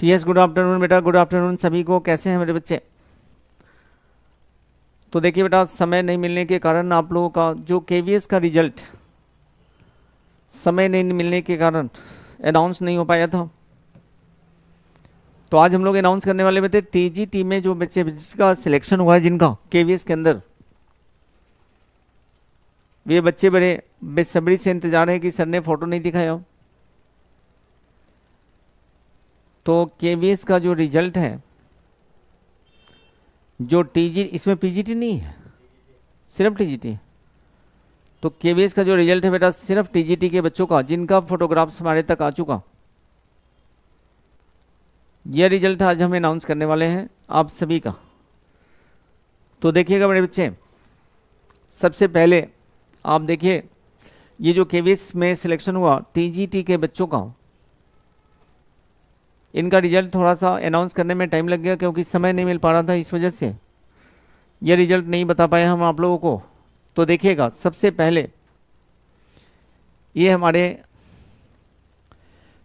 Yes, good afternoon बेटा, good afternoon सभी को। कैसे हैं मेरे बच्चे? तो देखिए बेटा, समय नहीं मिलने के कारण आप लोगों का जो केवीएस का रिजल्ट समय नहीं मिलने के कारण अनाउंस नहीं हो पाया था, तो आज हम लोग अनाउंस करने वाले थे टीजीटी में जो बच्चे जिसका सिलेक्शन हुआ है, जिनका केवीएस के अंदर, वे बच्चे बड़े बेसब्री से इंतजार है कि सर ने फोटो नहीं दिखाया। तो केवीएस का जो रिजल्ट है, जो टीजी, इसमें पीजीटी नहीं है, सिर्फ टीजीटी है। तो केवीएस का जो रिजल्ट है बेटा, सिर्फ टीजीटी के बच्चों का जिनका फोटोग्राफ्स हमारे तक आ चुका, यह रिजल्ट आज हम अनाउंस करने वाले हैं आप सभी का। तो देखिएगा मेरे बच्चे, सबसे पहले आप देखिए, ये जो केवीएस में सिलेक्शन हुआ टीजीटी के बच्चों का, इनका रिजल्ट थोड़ा सा अनाउंस करने में टाइम लग गया क्योंकि समय नहीं मिल पा रहा था, इस वजह से ये रिजल्ट नहीं बता पाए हम आप लोगों को। तो देखिएगा, सबसे पहले ये हमारे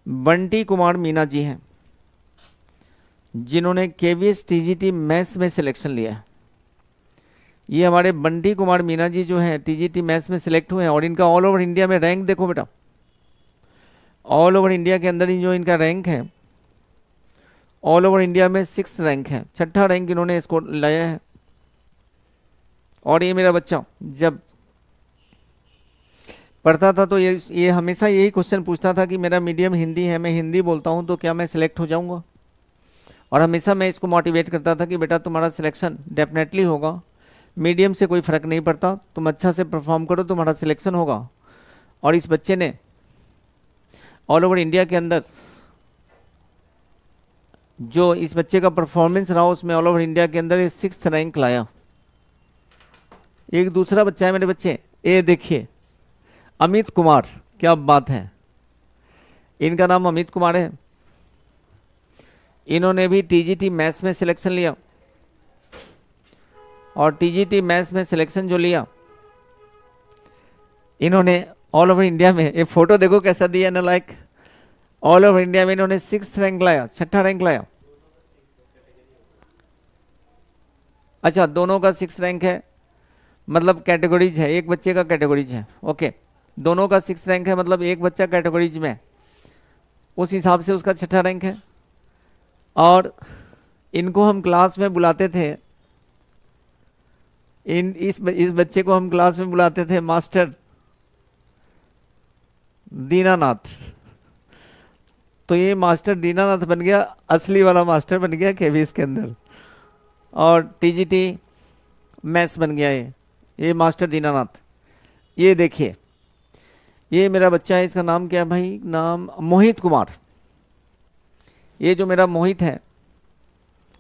बंटी कुमार मीना जी हैं, जिन्होंने केवीएस टीजीटी मैथ्स में सिलेक्शन लिया है। ये हमारे बंटी कुमार मीना जी जो हैं टीजीटी मैथ्स में सिलेक्ट हुए हैं, और इनका ऑल ओवर इंडिया में रैंक देखो बेटा, ऑल ओवर इंडिया के अंदर ही जो इनका रैंक है, ऑल ओवर इंडिया में 6th रैंक है, 6ठा रैंक इन्होंने इसको लाया है। और ये मेरा बच्चा जब पढ़ता था तो ये हमेशा यही क्वेश्चन पूछता था कि मेरा मीडियम हिंदी है, मैं हिंदी बोलता हूँ, तो क्या मैं सिलेक्ट हो जाऊँगा? और हमेशा मैं इसको मोटिवेट करता था कि बेटा तुम्हारा सिलेक्शन डेफिनेटली होगा, मीडियम से कोई फ़र्क नहीं पड़ता, तुम अच्छा से परफॉर्म करो, तुम्हारा सिलेक्शन होगा। और इस बच्चे ने ऑल ओवर इंडिया के अंदर जो इस बच्चे का परफॉर्मेंस रहा, उसमें ऑल ओवर इंडिया के अंदर ये 6th रैंक लाया। एक दूसरा बच्चा है मेरे बच्चे, ये देखिए अमित कुमार, क्या बात है, इनका नाम अमित कुमार है। इन्होंने भी टीजीटी मैथ्स में सिलेक्शन लिया, और टीजीटी मैथ्स में सिलेक्शन जो लिया इन्होंने ऑल ओवर इंडिया में, ये फोटो देखो कैसा दिया ना, लाइक ऑल ओवर इंडिया में इन्होंने 6th रैंक लाया, 6ठा रैंक लाया। अच्छा, दोनों का 6th रैंक है, मतलब कैटेगरीज है, एक बच्चे का कैटेगरीज है, ओके। दोनों का 6th रैंक है, मतलब एक बच्चा कैटेगरीज में, उस हिसाब से उसका 6ठा रैंक है। और इनको हम क्लास में बुलाते थे, इस बच्चे को हम क्लास में बुलाते थे मास्टर दीनानाथ। तो ये मास्टर दीनानाथ बन गया, असली वाला मास्टर बन गया केवीएस के अंदर, और टीजीटी मैथ्स बन गया ये मास्टर दीनानाथ। ये देखिए, ये मेरा बच्चा है, इसका नाम क्या है भाई? नाम मोहित कुमार। ये जो मेरा मोहित है,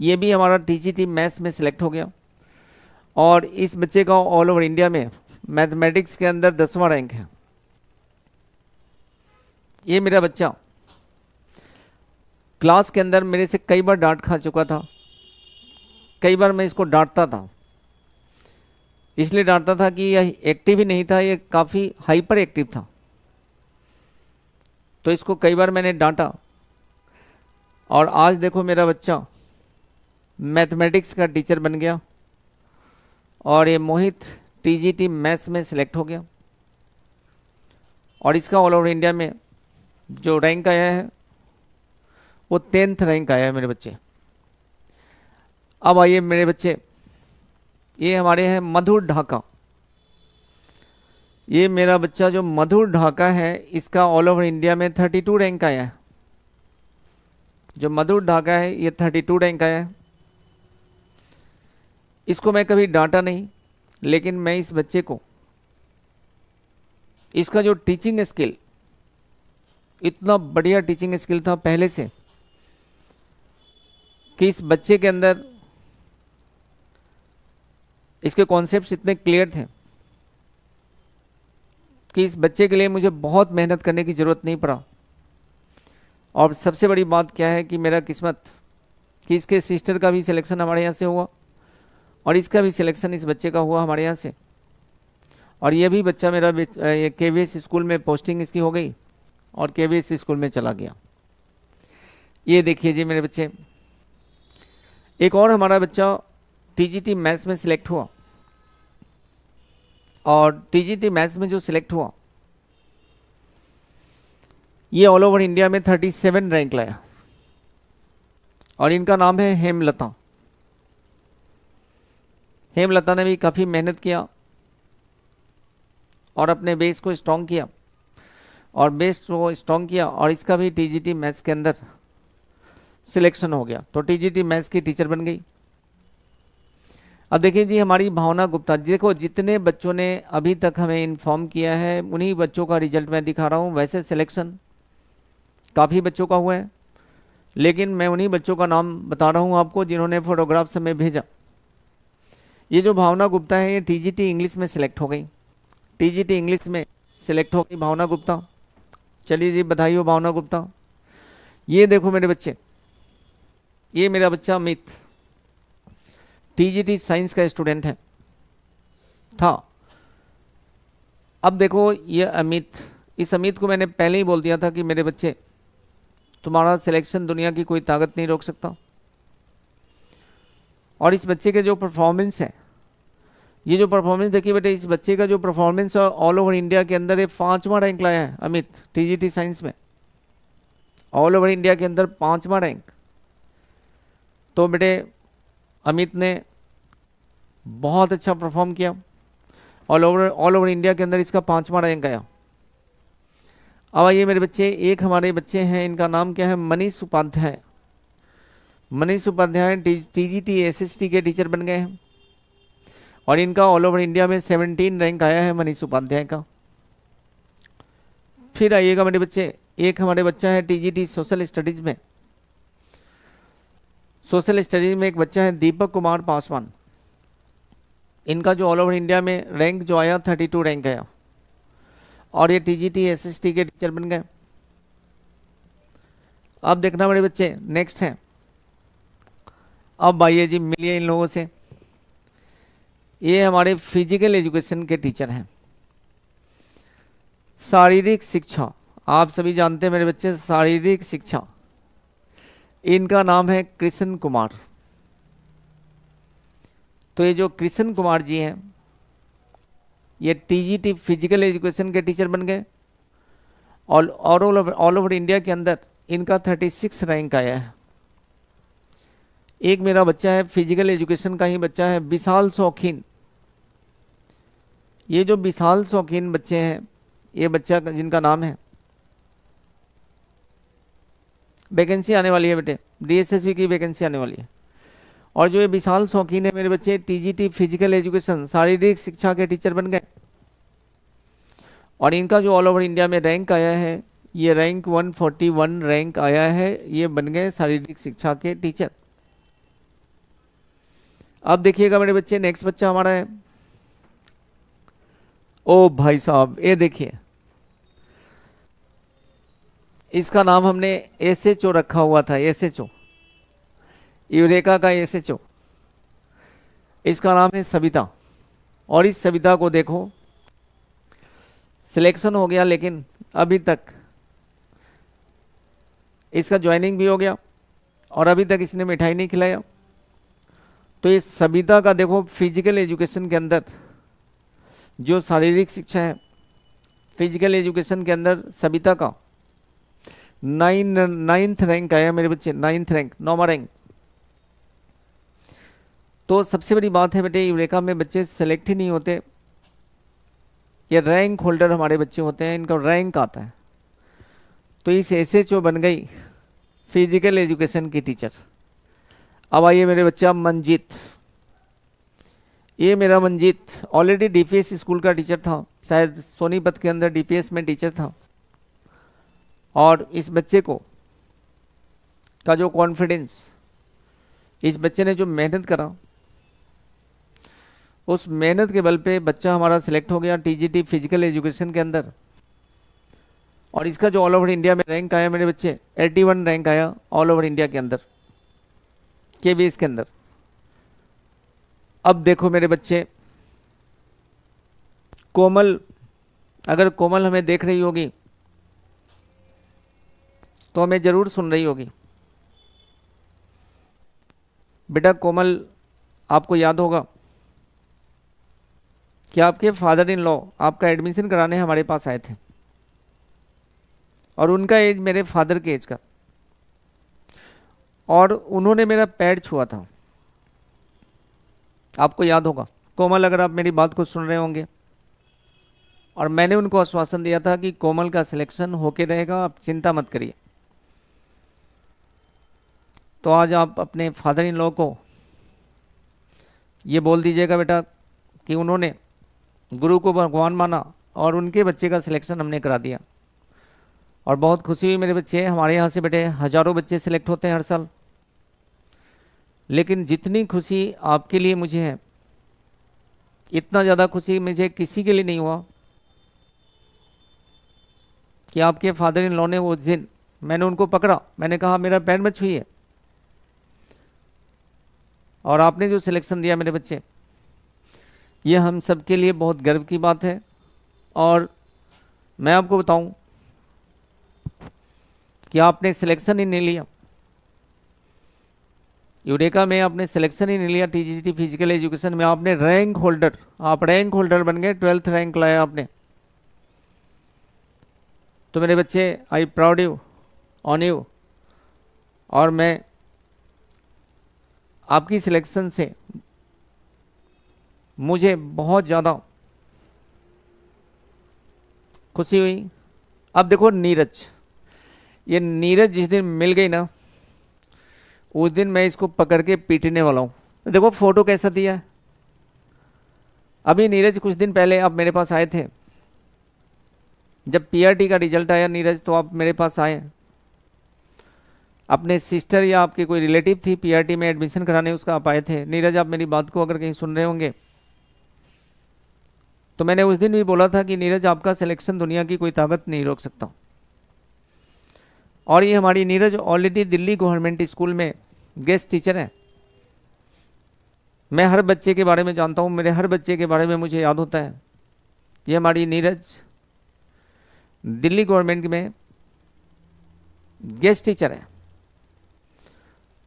ये भी हमारा टीजीटी मैथ्स में सिलेक्ट हो गया, और इस बच्चे का ऑल ओवर इंडिया में मैथमेटिक्स के अंदर 10वां रैंक है। ये मेरा बच्चा क्लास के अंदर मेरे से कई बार डांट खा चुका था, कई बार मैं इसको डांटता था, इसलिए डांटता था कि यह एक्टिव ही नहीं था, ये काफ़ी हाइपर एक्टिव था, तो इसको कई बार मैंने डांटा। और आज देखो मेरा बच्चा मैथमेटिक्स का टीचर बन गया, और ये मोहित टीजीटी मैथ्स में सिलेक्ट हो गया, और इसका ऑल ओवर इंडिया में जो रैंक आया है वो 10th रैंक आया है मेरे बच्चे। अब आइए मेरे बच्चे, ये हमारे हैं मधुर ढाका। ये मेरा बच्चा जो मधुर ढाका है, इसका ऑल ओवर इंडिया में 32 रैंक आया है। जो मधुर ढाका है, ये 32 रैंक आया है। इसको मैं कभी डांटा नहीं, लेकिन मैं इस बच्चे को, इसका जो टीचिंग स्किल, इतना बढ़िया टीचिंग स्किल था पहले से, कि इस बच्चे के अंदर इसके कॉन्सेप्ट्स इतने क्लियर थे कि इस बच्चे के लिए मुझे बहुत मेहनत करने की ज़रूरत नहीं पड़ा। और सबसे बड़ी बात क्या है कि मेरा किस्मत कि इसके सिस्टर का भी सिलेक्शन हमारे यहाँ से हुआ, और इसका भी सिलेक्शन इस बच्चे का हुआ हमारे यहाँ से। और ये भी बच्चा मेरा ये केवीएस स्कूल में पोस्टिंग इसकी हो गई, और केवीएस स्कूल में चला गया। ये देखिए जी मेरे बच्चे, एक और हमारा बच्चा टीजीटी मैथ्स में सिलेक्ट हुआ, और टीजीटी मैथ्स में जो सिलेक्ट हुआ ये ऑल ओवर इंडिया में 37 रैंक लाया, और इनका नाम है हेमलता। हेमलता ने भी काफ़ी मेहनत किया और अपने बेस को स्ट्रॉन्ग किया, और बेस को स्ट्रॉन्ग किया, और इसका भी टीजीटी मैथ्स के अंदर सिलेक्शन हो गया, तो टीजीटी मैथ्स की टीचर बन गई। अब देखिए जी हमारी भावना गुप्ता, देखो जितने बच्चों ने अभी तक हमें इन्फॉर्म किया है उन्हीं बच्चों का रिजल्ट मैं दिखा रहा हूँ। वैसे सिलेक्शन काफ़ी बच्चों का हुआ है, लेकिन मैं उन्हीं बच्चों का नाम बता रहा हूँ आपको जिन्होंने फोटोग्राफ्स हमें भेजा। ये जो भावना गुप्ता है ये टीजीटी इंग्लिश में सिलेक्ट हो गई, टीजीटी इंग्लिश में सिलेक्ट हो गई भावना गुप्ता। चलिए जी बधाई हो भावना गुप्ता। ये देखो मेरे बच्चे, ये मेरा बच्चा अमित टीजीटी साइंस का स्टूडेंट है था। अब देखो ये अमित, इस अमित को मैंने पहले ही बोल दिया था कि मेरे बच्चे तुम्हारा सिलेक्शन दुनिया की कोई ताकत नहीं रोक सकता। और इस बच्चे के जो परफॉर्मेंस है, ये जो परफॉर्मेंस देखिए बेटे, इस बच्चे का जो परफॉर्मेंस है ऑल ओवर इंडिया के अंदर ये 5वां रैंक लाया है अमित टीजीटी साइंस में, ऑल ओवर इंडिया के अंदर 5वां रैंक। तो बेटे अमित ने बहुत अच्छा परफॉर्म किया, ऑल ओवर इंडिया के अंदर इसका 5वां रैंक आया। अब आइए मेरे बच्चे, एक हमारे बच्चे हैं, इनका नाम क्या है, मनीष उपाध्याय। मनीष उपाध्याय टीजीटी एसएसटी के टीचर बन गए हैं, और इनका ऑल ओवर इंडिया में 17 रैंक आया है मनीष उपाध्याय का। फिर आइएगा मेरे बच्चे, एक हमारे बच्चा है टीजीटी सोशल स्टडीज में, सोशल स्टडीज में एक बच्चा है दीपक कुमार पासवान। इनका जो ऑल ओवर इंडिया में रैंक जो आया 32 रैंक आया, और ये टीजीटी एसएसटी के टीचर बन गए। अब देखना मेरे बच्चे, नेक्स्ट है, अब आइए जी मिलिए इन लोगों से। ये हमारे फिजिकल एजुकेशन के टीचर हैं, शारीरिक शिक्षा, आप सभी जानते हैं मेरे बच्चे शारीरिक शिक्षा। इनका नाम है कृष्ण कुमार। तो ये जो कृष्ण कुमार जी हैं ये टीजीटी फिजिकल एजुकेशन के टीचर बन गए, और ऑल ओवर इंडिया के अंदर इनका 36 रैंक आया है। एक मेरा बच्चा है फिजिकल एजुकेशन का ही बच्चा है विशाल शौकीन। ये जो विशाल शौकीन बच्चे हैं, ये बच्चा जिनका नाम है, वैकेंसी आने वाली है बेटे, डीएसएसबी की वैकेंसी आने वाली है। और जो ये विशाल शौकीन है मेरे बच्चे टीजीटी फिजिकल एजुकेशन शारीरिक शिक्षा के टीचर बन गए, और इनका जो ऑल ओवर इंडिया में रैंक आया है ये रैंक 141 रैंक आया है, ये बन गए शारीरिक शिक्षा के टीचर। अब देखिएगा मेरे बच्चे, नेक्स्ट बच्चा हमारा है, ओ भाई साहब ये देखिए, इसका नाम हमने एसएचओ रखा हुआ था, एसएचओ यूरेका का एसएचओ, इसका नाम है सविता। और इस सविता को देखो सिलेक्शन हो गया, लेकिन अभी तक इसका ज्वाइनिंग भी हो गया और अभी तक इसने मिठाई नहीं खिलाया। तो इस सविता का देखो फिजिकल एजुकेशन के अंदर जो शारीरिक शिक्षा है, फिजिकल एजुकेशन के अंदर सविता का 9th रैंक आया मेरे बच्चे, 9th रैंक, 9वां रैंक। तो सबसे बड़ी बात है बेटे, यूरेका में बच्चे सेलेक्ट ही नहीं होते, ये रैंक होल्डर हमारे बच्चे होते हैं, इनका रैंक आता है। तो इस एसएचओ बन गई फिजिकल एजुकेशन की टीचर। अब आइए मेरे बच्चा मंजीत, ये मेरा मंजीत ऑलरेडी डीपीएस स्कूल का टीचर था, शायद सोनीपत के अंदर डीपीएस में टीचर था। और इस बच्चे को का जो कॉन्फिडेंस, इस बच्चे ने जो मेहनत करा, उस मेहनत के बल पे बच्चा हमारा सिलेक्ट हो गया टीजीटी फिजिकल एजुकेशन के अंदर। और इसका जो ऑल ओवर इंडिया में रैंक आया मेरे बच्चे 81 रैंक आया ऑल ओवर इंडिया के अंदर, केवीएस के अंदर। अब देखो मेरे बच्चे, कोमल, अगर कोमल हमें देख रही होगी तो हमें जरूर सुन रही होगी। बेटा कोमल, आपको याद होगा कि आपके फादर इन लॉ आपका एडमिशन कराने हमारे पास आए थे, और उनका एज मेरे फादर के एज का, और उन्होंने मेरा पैर छुआ था। आपको याद होगा कोमल, अगर आप मेरी बात को सुन रहे होंगे। और मैंने उनको आश्वासन दिया था कि कोमल का सिलेक्शन होके रहेगा, आप चिंता मत करिए। तो आज आप अपने फादर इन लॉ को ये बोल दीजिएगा बेटा कि उन्होंने गुरु को भगवान माना और उनके बच्चे का सिलेक्शन हमने करा दिया। और बहुत खुशी हुई मेरे बच्चे, हमारे यहाँ से बेटे हजारों बच्चे सिलेक्ट होते हैं हर साल, लेकिन जितनी खुशी आपके लिए मुझे है, इतना ज़्यादा खुशी मुझे किसी के लिए नहीं हुआ कि आपके फादर इन लॉ ने वो दिन, मैंने उनको पकड़ा, मैंने कहा मेरा पैर मत छुइए, और आपने जो सिलेक्शन दिया मेरे बच्चे, ये हम सबके लिए बहुत गर्व की बात है। और मैं आपको बताऊं कि आपने सिलेक्शन ही नहीं लिया, यूरेका में आपने सिलेक्शन ही नहीं लिया, टीजीटी फिजिकल एजुकेशन में आपने रैंक होल्डर, आप रैंक होल्डर बन गए, 12th रैंक लाया आपने। तो मेरे बच्चे, I proud you on you. और मैं आपकी सिलेक्शन से मुझे बहुत ज़्यादा खुशी हुई। अब देखो नीरज, ये नीरज जिस दिन मिल गई ना, उस दिन मैं इसको पकड़ के पीटने वाला हूँ। देखो फोटो कैसा दिया है। अभी नीरज कुछ दिन पहले आप मेरे पास आए थे, जब पीआरटी का रिजल्ट आया नीरज, तो आप मेरे पास आए, अपने सिस्टर या आपके कोई रिलेटिव थी पीआरटी में एडमिशन कराने, उसका आप आए थे। नीरज, आप मेरी बात को अगर कहीं सुन रहे होंगे, तो मैंने उस दिन भी बोला था कि नीरज आपका सिलेक्शन दुनिया की कोई ताकत नहीं रोक सकता। और ये हमारी Neeraj already Delhi government school में गेस्ट टीचर है। मैं हर बच्चे के बारे में जानता हूँ, मेरे हर बच्चे के बारे में मुझे याद होता है। ये हमारी नीरज दिल्ली गवर्नमेंट में गेस्ट टीचर है,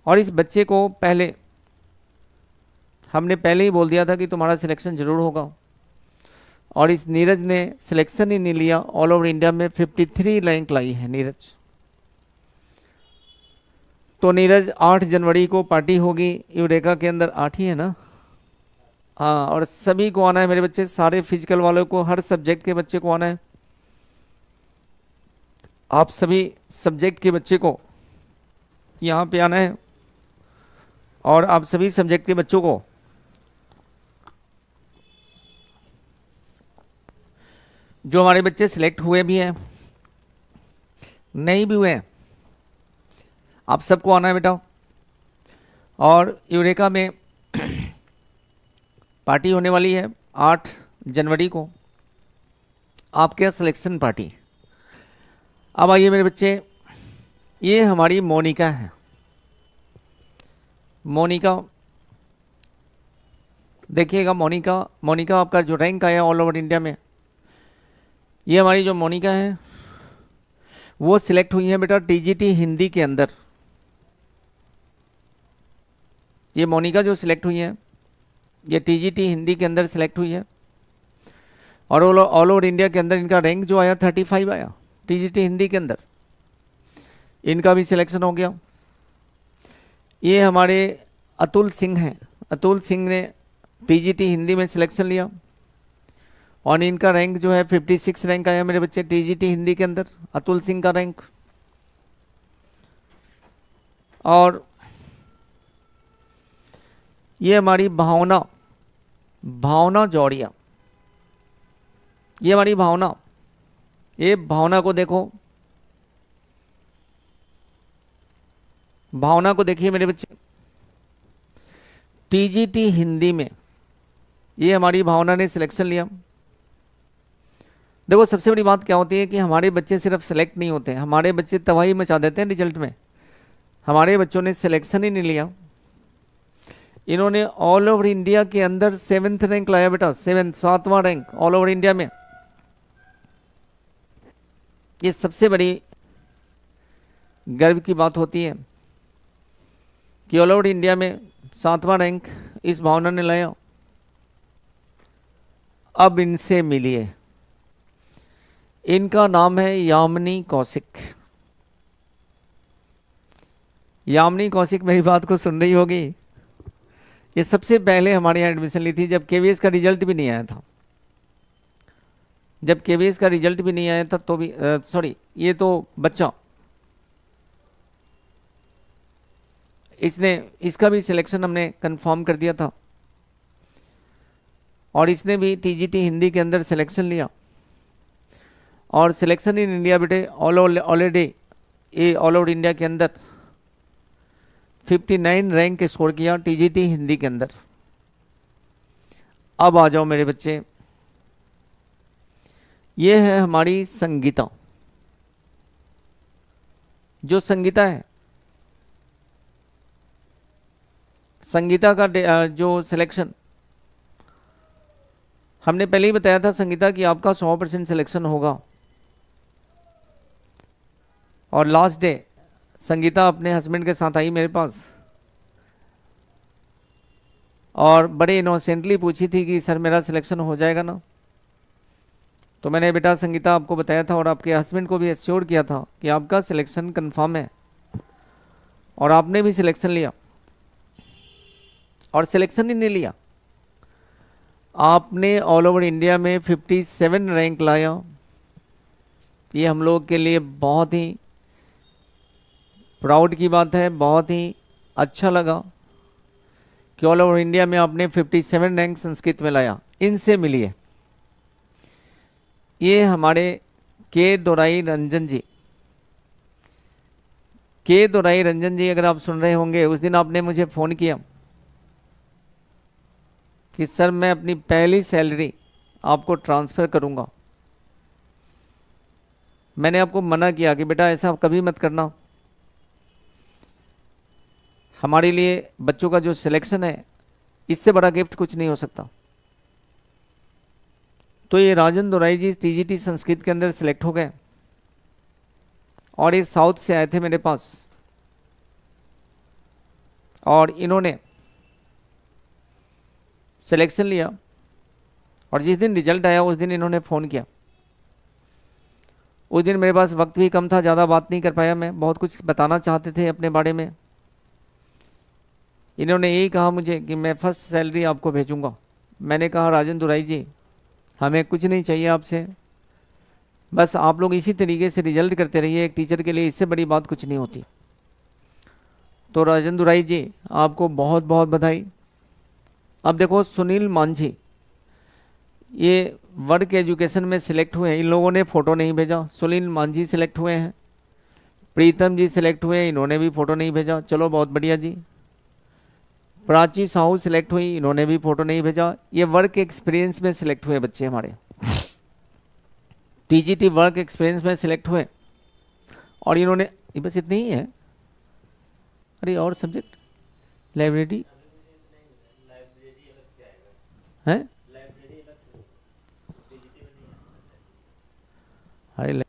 और इस बच्चे को हमने पहले ही बोल दिया था कि तुम्हारा सिलेक्शन जरूर होगा। और इस नीरज ने सिलेक्शन ही नहीं लिया, ऑल ओवर इंडिया में 53 रैंक लाई है नीरज। तो नीरज 8 जनवरी को पार्टी होगी यूरेका के अंदर, 8 ही है ना? हाँ, और सभी को आना है मेरे बच्चे, सारे फिजिकल वालों को, हर सब्जेक्ट के बच्चे को आना है। आप सभी सब्जेक्ट के बच्चे को यहाँ पे आना है, और आप सभी सब्जेक्ट के बच्चों को जो हमारे बच्चे सिलेक्ट हुए भी हैं, नहीं भी हुए हैं, आप सबको आना है बेटा। और यूरेका में पार्टी होने वाली है 8 जनवरी को, आपके सिलेक्शन पार्टी। अब आइए मेरे बच्चे, ये हमारी मोनिका है। मोनिका देखिएगा, मोनिका आपका जो रैंक आया ऑल ओवर इंडिया में, ये हमारी जो मोनिका है वो सिलेक्ट हुई है बेटा टीजीटी हिंदी के अंदर। ये मोनिका जो सिलेक्ट हुई है, ये टीजीटी हिंदी के अंदर सिलेक्ट हुई है, और ऑल ओवर इंडिया के अंदर इनका रैंक जो आया 35 आया टीजीटी हिंदी के अंदर, इनका भी सिलेक्शन हो गया। ये हमारे अतुल सिंह हैं, अतुल सिंह ने टीजीटी हिंदी में सिलेक्शन लिया, और इनका रैंक जो है 56 रैंक आया मेरे बच्चे टीजीटी हिंदी के अंदर, अतुल सिंह का रैंक। और ये हमारी भावना जौड़िया, ये हमारी भावना, ये भावना को देखो, भावना को देखिए मेरे बच्चे, टीजीटी हिंदी में ये हमारी भावना ने सिलेक्शन लिया। देखो सबसे बड़ी बात क्या होती है कि हमारे बच्चे सिर्फ सेलेक्ट नहीं होते, हमारे बच्चे तबाही मचा देते हैं रिजल्ट में। हमारे बच्चों ने सिलेक्शन ही नहीं लिया, इन्होंने ऑल ओवर इंडिया के अंदर 7th रैंक लाया बेटा, 7वां रैंक ऑल ओवर इंडिया में। ये सबसे बड़ी गर्व की बात होती है कि ऑल ओवर इंडिया में 7वां रैंक इस भावना ने लाया। अब इनसे मिलिए, इनका नाम है यामिनी कौशिक। यामिनी कौशिक मेरी बात को सुन रही होगी। ये सबसे पहले हमारे यहाँ एडमिशन ली थी जब केवीएस का रिजल्ट भी नहीं आया था। जब केवीएस का रिजल्ट भी नहीं आया था तो भी सॉरी, ये तो बच्चा, इसने, इसका भी सिलेक्शन हमने कंफर्म कर दिया था और इसने भी टीजीटी हिंदी के अंदर सिलेक्शन लिया। और सिलेक्शन इन इंडिया बेटे ऑलरेडी ये ऑल ओवर इंडिया के अंदर 59 रैंक स्कोर किया टीजीटी हिंदी के अंदर। अब आ जाओ मेरे बच्चे, ये है हमारी संगीता। जो संगीता है, संगीता का जो सिलेक्शन हमने पहले ही बताया था संगीता कि आपका 100% सिलेक्शन होगा। और लास्ट डे संगीता अपने हस्बैंड के साथ आई मेरे पास और बड़े इनोसेंटली पूछी थी कि सर मेरा सिलेक्शन हो जाएगा ना। तो मैंने बेटा संगीता आपको बताया था और आपके हस्बैंड को भी एश्योर किया था कि आपका सिलेक्शन कंफर्म है और आपने भी सिलेक्शन लिया। और सिलेक्शन ही नहीं लिया, आपने ऑल ओवर इंडिया में 57 रैंक लाया। ये हम लोग के लिए बहुत ही प्राउड की बात है, बहुत ही अच्छा लगा कि ऑल ओवर इंडिया में आपने 57 रैंक संस्कृत में लाया। इनसे मिलिए, ये हमारे के दोराई रंजन जी। के दोराई रंजन जी, अगर आप सुन रहे होंगे, उस दिन आपने मुझे फ़ोन किया कि सर मैं अपनी पहली सैलरी आपको ट्रांसफ़र करूंगा। मैंने आपको मना किया कि बेटा ऐसा कभी मत करना, हमारे लिए बच्चों का जो सिलेक्शन है इससे बड़ा गिफ्ट कुछ नहीं हो सकता। तो ये राजन दोराई जी टीजीटी संस्कृत के अंदर सिलेक्ट हो गए और ये साउथ से आए थे मेरे पास और इन्होंने सिलेक्शन लिया। और जिस दिन रिजल्ट आया उस दिन इन्होंने फ़ोन किया। उस दिन मेरे पास वक्त भी कम था, ज़्यादा बात नहीं कर पाया, मैं बहुत कुछ बताना चाहते थे अपने बारे में। इन्होंने यही कहा मुझे कि मैं फर्स्ट सैलरी आपको भेजूंगा। मैंने कहा राजन दोराई जी हमें कुछ नहीं चाहिए आपसे, बस आप लोग इसी तरीके से रिजल्ट करते रहिए, एक टीचर के लिए इससे बड़ी बात कुछ नहीं होती। तो राजन दोराई जी आपको बहुत बहुत बधाई। अब देखो सुनील मांझी, ये वर्क एजुकेशन में सिलेक्ट हुए हैं, इन लोगों ने फ़ोटो नहीं भेजा। सुनील मांझी सिलेक्ट हुए हैं, प्रीतम जी सिलेक्ट हुए, इन्होंने भी फ़ोटो नहीं भेजा। चलो बहुत बढ़िया जी। प्राची साहू सिलेक्ट हुई, इन्होंने भी फ़ोटो नहीं भेजा। ये वर्क एक्सपीरियंस में सिलेक्ट हुए बच्चे हमारे, टीजीटी वर्क एक्सपीरियंस में सिलेक्ट हुए और इन्होंने, ये बस इतने ही है। अरे और सब्जेक्ट लाइब्रेरी है, अरे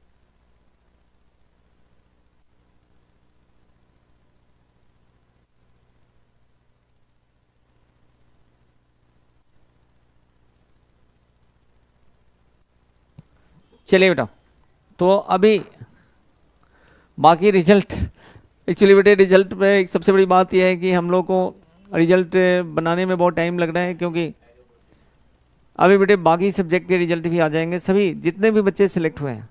चलिए बेटा, तो अभी बाकी रिजल्ट, एक्चुअली बेटे रिजल्ट में एक सबसे बड़ी बात यह है कि हम लोग को रिजल्ट बनाने में बहुत टाइम लग रहा है, क्योंकि अभी बेटे बाकी सब्जेक्ट के रिजल्ट भी आ जाएंगे। सभी जितने भी बच्चे सिलेक्ट हुए हैं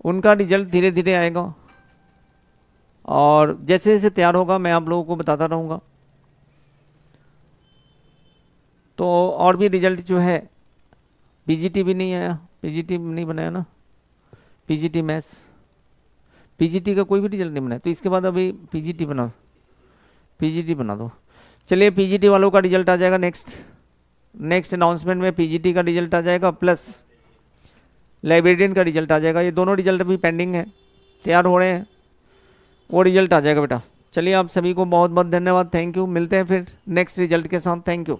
उनका रिजल्ट धीरे धीरे आएगा और जैसे जैसे तैयार होगा मैं आप लोगों को बताता रहूँगा। तो और भी रिजल्ट जो है, पीजीटी भी नहीं आया, पीजीटी नहीं बनाया ना, पीजीटी मैथ्स, पीजीटी का कोई भी रिजल्ट नहीं बनाया। तो इसके बाद अभी पीजीटी बना, पीजीटी बना दो। चलिए पीजीटी वालों का रिजल्ट आ जाएगा नेक्स्ट अनाउंसमेंट में, पीजीटी का रिजल्ट आ जाएगा प्लस लाइब्रेरियन का रिजल्ट आ जाएगा। ये दोनों रिजल्ट अभी पेंडिंग है, तैयार हो रहे हैं, वो रिजल्ट आ जाएगा बेटा। चलिए आप सभी को बहुत बहुत धन्यवाद, थैंक यू। मिलते हैं फिर नेक्स्ट रिजल्ट के साथ, थैंक यू।